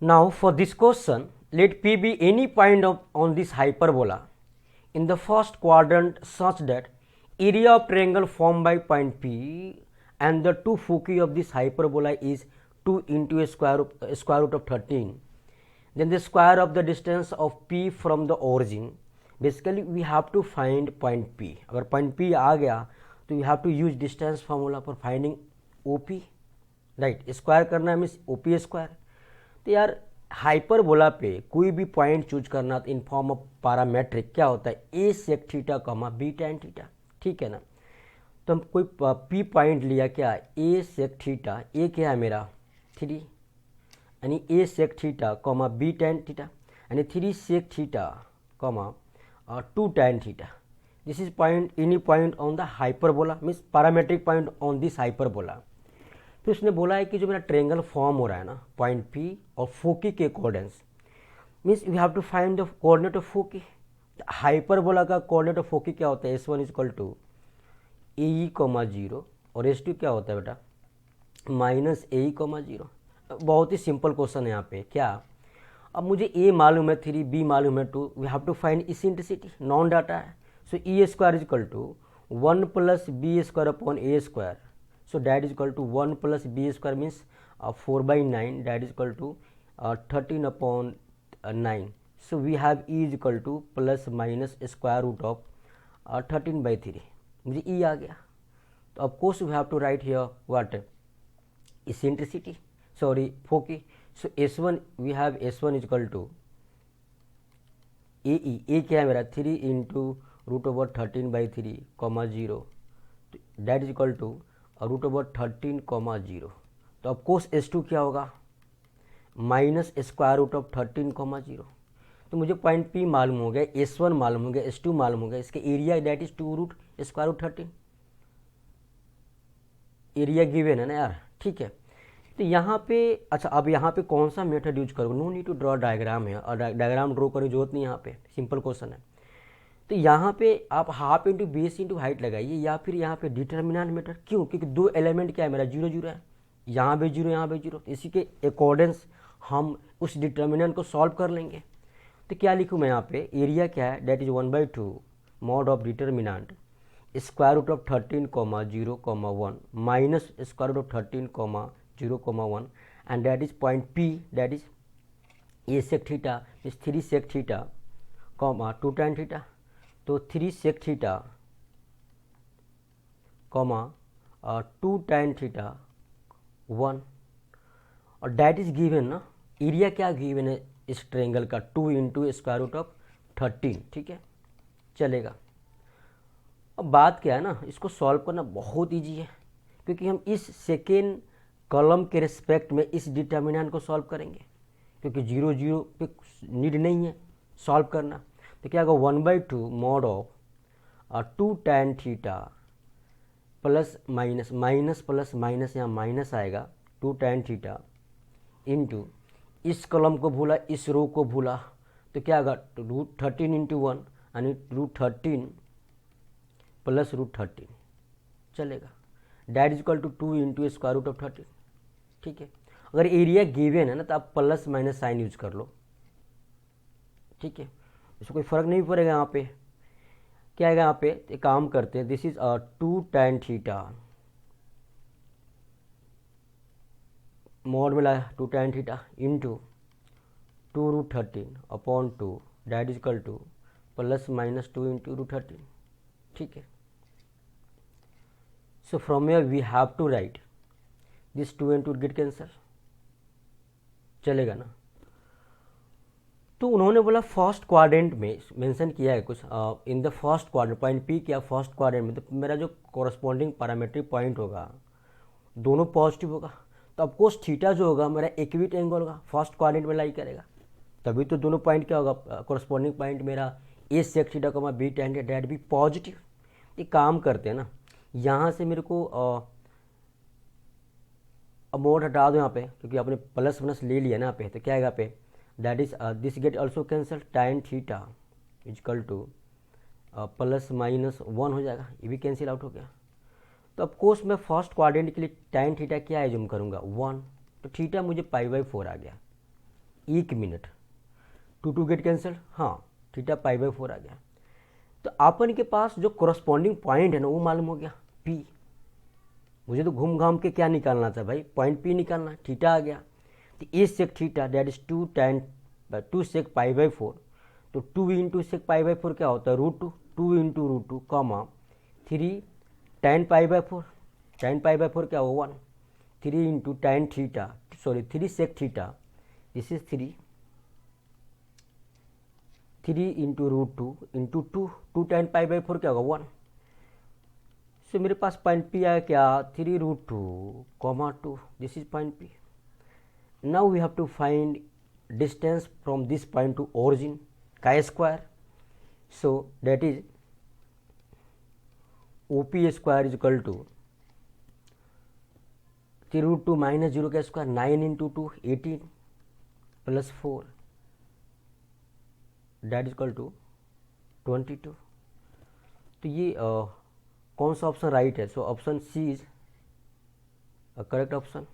Now for this question, let P be any point on this hyperbola in the first quadrant such that area of triangle formed by point P and the two foci of this hyperbola is 2 into a square root of 13. Then the square of the distance of P from the origin. Basically we have to find point P. अगर point P आ गया तो you have to use distance formula for finding OP. Right, square करना है means OP square. तो यार hyperbola पे कोई भी पॉइंट चूज करना इन फॉर्म ऑफ पैरामेट्रिक क्या होता है, A sec theta comma B tan theta. ठीक है ना. तो हम कोई पी पॉइंट लिया क्या, ए सेक थीटा, ए क्या है मेरा 3 यानी A sec theta comma B tan theta यानी 3 sec theta comma 2 tan theta. This is point any point on the hyperbola means parametric point on this hyperbola. फिर उसने बोला है कि जो मेरा ट्रेंगल फॉर्म हो रहा है ना पॉइंट पी और फोकी के coordinates means you have to find the coordinate of foci. Hyperbola का कोऑर्डिनेट ऑफ फोकी क्या होता है, S1 is equal to a comma 0 और S2 क्या होता है बेटा माइनस ए कोमा 0. बहुत ही सिंपल क्वेश्चन है यहाँ पे. क्या अब मुझे ए मालूम है 3, बी मालूम है 2, we have to find eccentricity, known data है. So E square is equal to 1 plus B square upon A square. So that is equal to 1 plus b square means 4 by 9, that is equal to 13 upon 9. So we have e is equal to plus minus square root of 13 by 3. मुझे e आ गया. तो of course we have to write here what eccentricity, sorry foci. So S1 we have S1 is equal to a क्या है मेरा 3 into root over 13 by 3 comma 0, that is equal to root over 13 comma 0. तो of course S2 क्या होगा minus square root of 13 comma 0. तो मुझे point P मालूम हो गया, S1 मालूम हो गया, S2 मालूम हो गया. इसके area that is 2 root square root 13. Area given है ना यार. ठीक है. तो यहाँ पे अच्छा अब यहाँ पे कौन सा मेथड यूज करोगे, no need to draw diagram है और डायग्राम ड्रॉ करने की जरूरत नहीं. यहाँ पे सिंपल क्वेश्चन है. तो यहाँ पे आप half into base into height लगाइए या फिर यहाँ पे डिटर्मिनेंट मेथड. क्यों, क्योंकि दो एलिमेंट क्या है मेरा 0 0 है, यहाँ भी 0 यहाँ भी 0. इसी के अकॉर्डेंस हम उस डिटर्मिनेंट को सॉल्व कर लेंगे. तो क्या लिखूँ मैं यहाँ पे, एरिया क्या है that is 1/2 mod of determinant square root of 13 comma 0 comma 1 minus square root of 13 comma 0 comma 1 and that is point P that is a sec theta is 3 sec theta comma 2 tan theta. तो 3 sec theta comma 2 tan theta 1 और that is given ना. Area क्या given है इस triangle का 2 into square root of 13. ठीक है चलेगा. अब बात क्या है ना, इसको सॉल्व करना बहुत इजी है क्योंकि हम इस सेकेंड कॉलम के रिस्पेक्ट में इस डिटर्मिनेंट को सॉल्व करेंगे क्योंकि 0 0 पे नीड नहीं है सॉल्व करना. तो क्या होगा 1/2 mod of 2 tan theta plus minus minus plus minus यहाँ माइनस आएगा 2 टैन थीटा इंटू इस कॉलम को भूला इस रो को भूला. तो क्या होगा रूट 13 इंटू 1 यानी रूट 13 प्लस रूट 13 चलेगा. That is equal to 2 into square root of 13. ठीक है. अगर एरिया गिवन है ना तो आप प्लस माइनस साइन यूज कर लो. ठीक है इसको कोई फर्क नहीं पड़ेगा. यहाँ पे क्या आएगा, यहाँ पे एक काम करते हैं this is 2 tan theta mod मिला 2 tan theta into 2 root 13 upon 2 that is equal to plus minus 2 into root 13. ठीक है. So from here we have to write this 2 into get cancel. चलेगा ना. तो उन्होंने बोला फर्स्ट क्वाड्रेंट में mention किया है कुछ in the first quadrant point P किया फर्स्ट क्वाड्रेंट में. तो मेरा जो कॉरस्पॉन्डिंग पैरामेट्रिक पॉइंट होगा दोनों पॉजिटिव होगा. तो ऑफकोर्स थीटा जो होगा मेरा इक्विट एंगल होगा फर्स्ट क्वाड्रेंट में लाई करेगा. तभी तो दोनों पॉइंट क्या होगा कॉरस्पॉन्डिंग पॉइंट मेरा A sec theta comma B tan that भी पॉजिटिव. एक काम करते हैं ना, यहाँ से मेरे को अमाउंट हटा दो यहाँ पे क्योंकि आपने प्लस माइनस ले लिया ना यहाँ पे. तो क्या आएगा पे that is this get also cancel tan theta is equal to plus minus 1 हो जाएगा. ये भी कैंसिल आउट हो गया. तो ऑफकोर्स मैं फर्स्ट क्वाड्रेंट के लिए टैन थीटा क्या एज्यूम करूँगा 1. तो थीटा मुझे π/4 आ गया. 1 मिनट, 2 गेट कैंसिल, हाँ थीटा पाई बाई 4 आ गया। तो अपन के पास जो कोरस्पॉन्डिंग पॉइंट है ना वो मालूम हो गया P। मुझे तो घूम घाम के क्या निकालना था भाई, पॉइंट P निकालना, थीटा आ गया। तो A sec theta that is 2 sec pi by 4, तो 2 इंटू सेक पाई बाई 4 क्या होता है √2, 2 into √2 comma 3 tan pi by 4, tan pi by 4 क्या हो 1, 3 into tan theta, sorry 3 sec theta, this is 3 into √2 into 2 tan pi by 4 क्या होगा 1। सो मेरे पास point P आया क्या 3 √2 comma 2, this is point P। Now we have to find distance from this point to origin, chi square. So that is OP square is equal to 3 √2 minus 0 का square, 9 into 2 18 plus 4 that is equal to 22। तो ये कौन सा option right है? So option C is correct option.